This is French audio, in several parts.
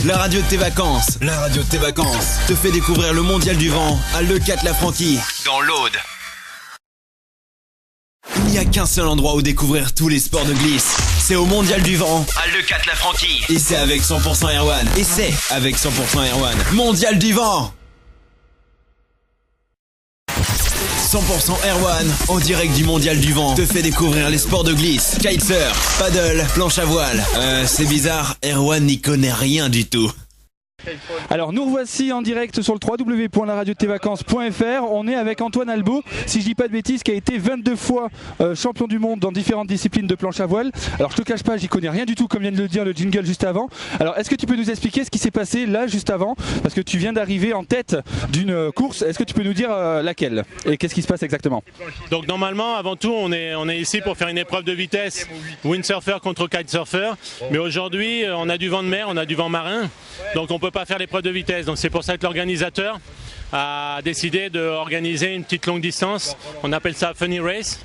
La radio de tes vacances. La radio de tes vacances te fait découvrir le mondial du vent à Leucate-la-Franquie, dans l'Aude. Il n'y a qu'un seul endroit où découvrir tous les sports de glisse. C'est au mondial du vent à Leucate-la-Franquie. Et c'est avec 100% Erwan. Et c'est avec 100% Erwan. Mondial du vent. 100% Erwan, en direct du mondial du vent, te fait découvrir les sports de glisse, kitesurf, paddle, planche à voile. C'est bizarre, Erwan n'y connaît rien du tout. Alors nous revoici en direct sur le www.laradiodetevacances.fr. On est avec Antoine Albo, si je dis pas de bêtises, qui a été 22 fois champion du monde dans différentes disciplines de planche à voile. Alors je te cache pas, j'y connais rien du tout, comme vient de le dire le jingle juste avant. Alors est-ce que tu peux nous expliquer ce qui s'est passé là juste avant? Parce que tu viens d'arriver en tête d'une course. Est-ce que tu peux nous dire laquelle et qu'est-ce qui se passe exactement? Donc normalement, avant tout, on est ici pour faire une épreuve de vitesse windsurfer contre kitesurfer. Mais aujourd'hui, on a du vent de mer, on a du vent marin. Donc on peut pas faire l'épreuve de vitesse, donc c'est pour ça que l'organisateur a décidé d'organiser une petite longue distance. On appelle ça funny race,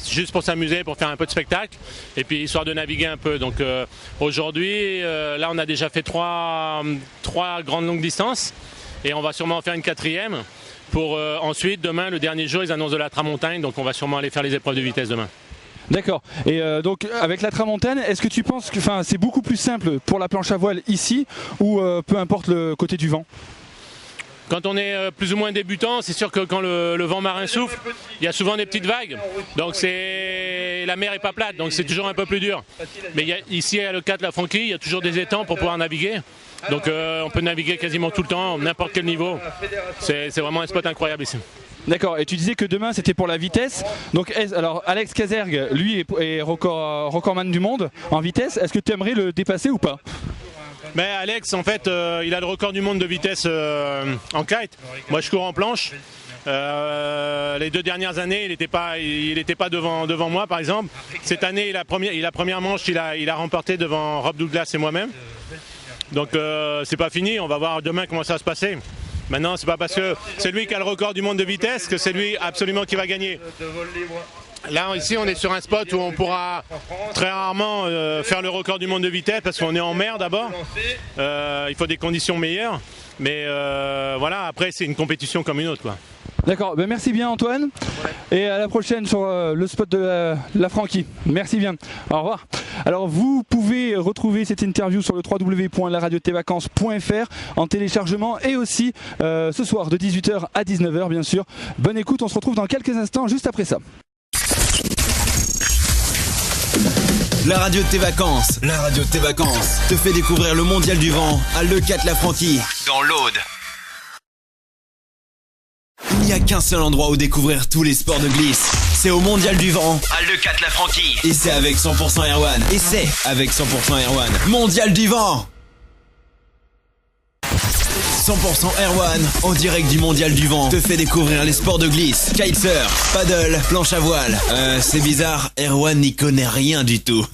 juste pour s'amuser, pour faire un peu de spectacle et puis histoire de naviguer un peu. Donc aujourd'hui, là on a déjà fait trois grandes longues distances et on va sûrement en faire une quatrième pour ensuite demain, le dernier jour, ils annoncent de la tramontagne, donc on va sûrement aller faire les épreuves de vitesse demain. D'accord. Et donc avec la tramontane, est-ce que tu penses que c'est beaucoup plus simple pour la planche à voile ici ou peu importe le côté du vent? Quand on est plus ou moins débutant, c'est sûr que quand le vent marin souffle, il y a souvent des petites vagues. Donc la mer est pas plate, donc c'est toujours un peu plus dur. Mais ici à Leucate-la-Franquie, il y a toujours des étangs pour pouvoir naviguer. Donc on peut naviguer quasiment tout le temps, n'importe quel niveau. C'est vraiment un spot incroyable ici. D'accord, et tu disais que demain c'était pour la vitesse. Donc alors Alex Kazerg, lui est recordman du monde en vitesse. Est-ce que tu aimerais le dépasser ou pas? Mais Alex, en fait, il a le record du monde de vitesse en kite. Moi, je cours en planche. Les 2 dernières années, il n'était pas devant moi, par exemple. Cette année, la première manche, il a remporté devant Rob Douglas et moi-même. Donc, c'est pas fini. On va voir demain comment ça va se passer. Maintenant, c'est pas parce que c'est lui qui a le record du monde de vitesse que c'est lui absolument qui va gagner. Là, ici, on est sur un spot où on pourra très rarement faire le record du monde de vitesse parce qu'on est en mer d'abord. Il faut des conditions meilleures. Mais voilà, après, c'est une compétition comme une autre, quoi. D'accord, ben merci bien Antoine. Et à la prochaine sur le spot de la Franquie. Merci bien. Au revoir. Alors vous pouvez retrouver cette interview sur le www.laradiodetevacances.fr en téléchargement et aussi ce soir de 18h à 19h bien sûr. Bonne écoute, on se retrouve dans quelques instants juste après ça. La radio de tes vacances. La radio de tes vacances te fait découvrir le mondial du vent à Leucate-la-Franquie, dans l'Aude. Il n'y a qu'un seul endroit où découvrir tous les sports de glisse. C'est au mondial du vent à Leucate-la-Franquie. Et c'est avec 100% Erwan. Et c'est avec 100% Erwan. Mondial du vent. 100% Erwan, en direct du mondial du vent, te fait découvrir les sports de glisse, kitesurf, paddle, planche à voile. C'est bizarre, Erwan n'y connaît rien du tout.